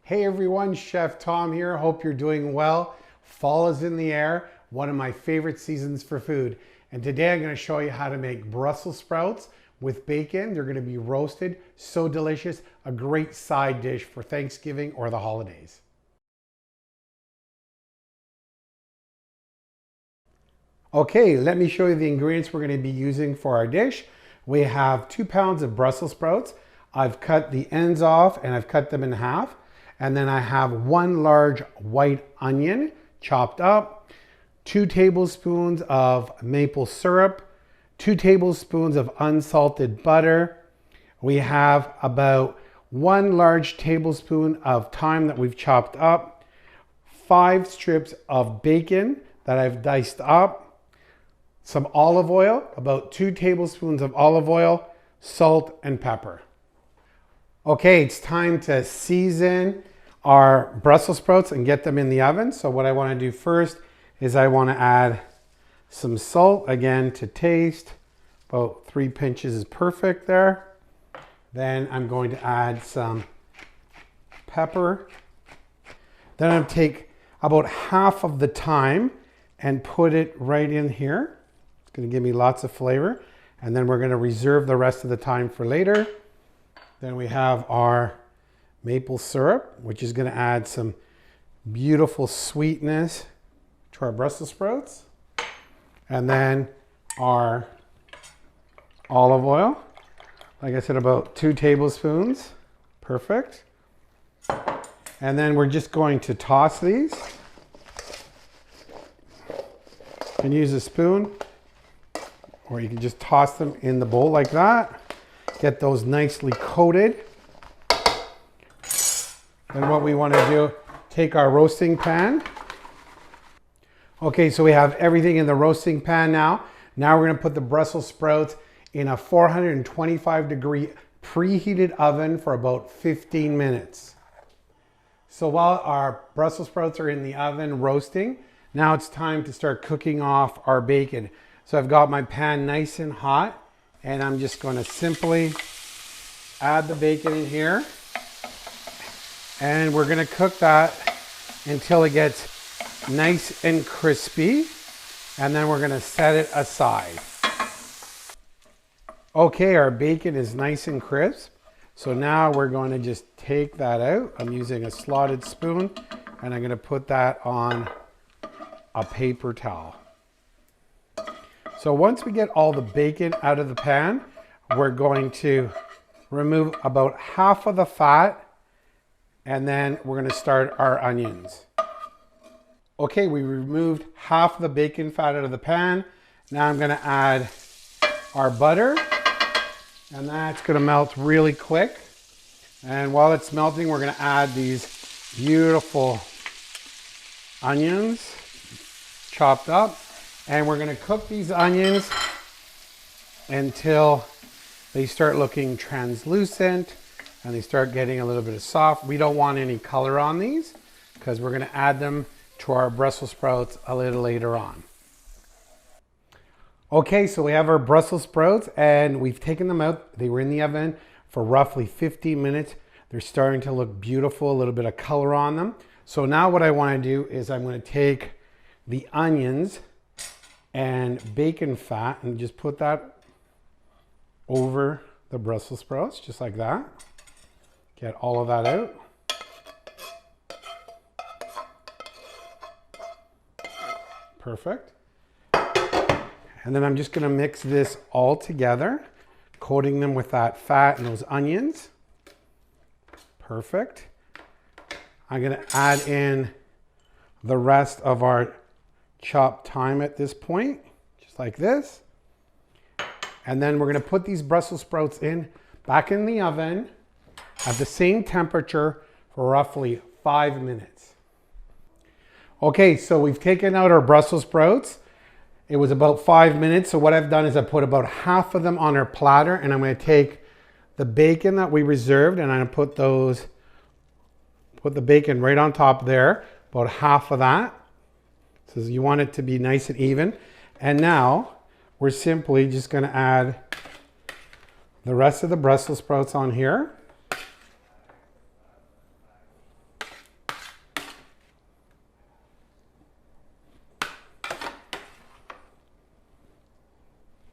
Hey everyone, Chef Tom here. Hope you're doing well. Fall is in the air, one of my favorite seasons for food. And today I'm going to show you how to make Brussels sprouts with bacon. They're going to be roasted, so delicious, a great side dish for Thanksgiving or the holidays. Okay, let me show you the ingredients we're going to be using for our dish. We have 2 pounds of Brussels sprouts. I've cut the ends off and I've cut them in half. And then I have 1 large white onion chopped up, 2 tablespoons of maple syrup, 2 tablespoons of unsalted butter. We have about 1 large tablespoon of thyme that we've chopped up, 5 strips of bacon that I've diced up, some olive oil, about 2 tablespoons of olive oil, salt and pepper. Okay, it's time to season our Brussels sprouts and get them in the oven. So what I want to do first is I want to add some salt, again to taste. About 3 pinches is perfect there. Then I'm going to add some pepper. Then I'm going to take about half of the thyme and put it right in here. It's going to give me lots of flavor. And then we're going to reserve the rest of the thyme for later. Then we have our maple syrup, which is going to add some beautiful sweetness to our Brussels sprouts. And then our olive oil, like I said, about 2 tablespoons. Perfect. And then we're just going to toss these. You can use a spoon, or you can just toss them in the bowl like that. Get those nicely coated. Then what we want to do, take our roasting pan. Okay, so we have everything in the roasting pan now. Now we're going to put the Brussels sprouts in a 425 degree preheated oven for about 15 minutes. So while our Brussels sprouts are in the oven roasting, now it's time to start cooking off our bacon. So I've got my pan nice and hot, and I'm just going to simply add the bacon in here. And we're going to cook that until it gets nice and crispy. And then we're going to set it aside. Okay, our bacon is nice and crisp. So now we're going to just take that out. I'm using a slotted spoon, and I'm going to put that on a paper towel. So once we get all the bacon out of the pan, we're going to remove about half of the fat, and then we're going to start our onions. Okay, we removed half the bacon fat out of the pan. Now I'm going to add our butter, and that's going to melt really quick. And while it's melting, we're going to add these beautiful onions chopped up. And we're going to cook these onions until they start looking translucent and they start getting a little bit of soft. We don't want any color on these because we're going to add them to our Brussels sprouts a little later on. Okay, so we have our Brussels sprouts and we've taken them out. They were in the oven for roughly 15 minutes. They're starting to look beautiful, a little bit of color on them. So now what I want to do is I'm going to take the onions and bacon fat and just put that over the Brussels sprouts, just like that. Get all of that out. Perfect. And then I'm just going to mix this all together, coating them with that fat and those onions. Perfect. I'm going to add in the rest of our chopped thyme at this point, just like this. And then we're going to put these Brussels sprouts back in the oven at the same temperature for roughly 5 minutes. Okay, so we've taken out our Brussels sprouts. It was about 5 minutes. So what I've done is I put about half of them on our platter, and I'm going to take the bacon that we reserved and I'm going to put the bacon right on top there, about half of that. So you want it to be nice and even. And now we're simply just going to add the rest of the Brussels sprouts on here.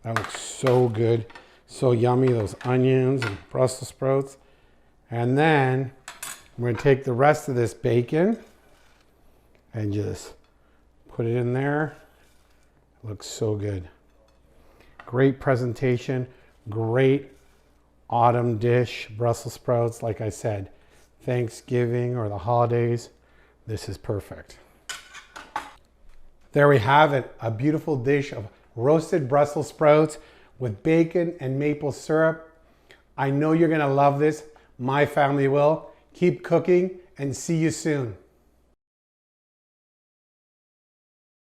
That looks so good. So yummy, those onions and Brussels sprouts. And then I'm going to take the rest of this bacon and just put it in there. It looks so good. Great presentation, great autumn dish, Brussels sprouts. Like I said, Thanksgiving or the holidays, this is perfect. There we have it, a beautiful dish of roasted Brussels sprouts with bacon and maple syrup. I know you're gonna love this. My family will. Keep cooking and see you soon.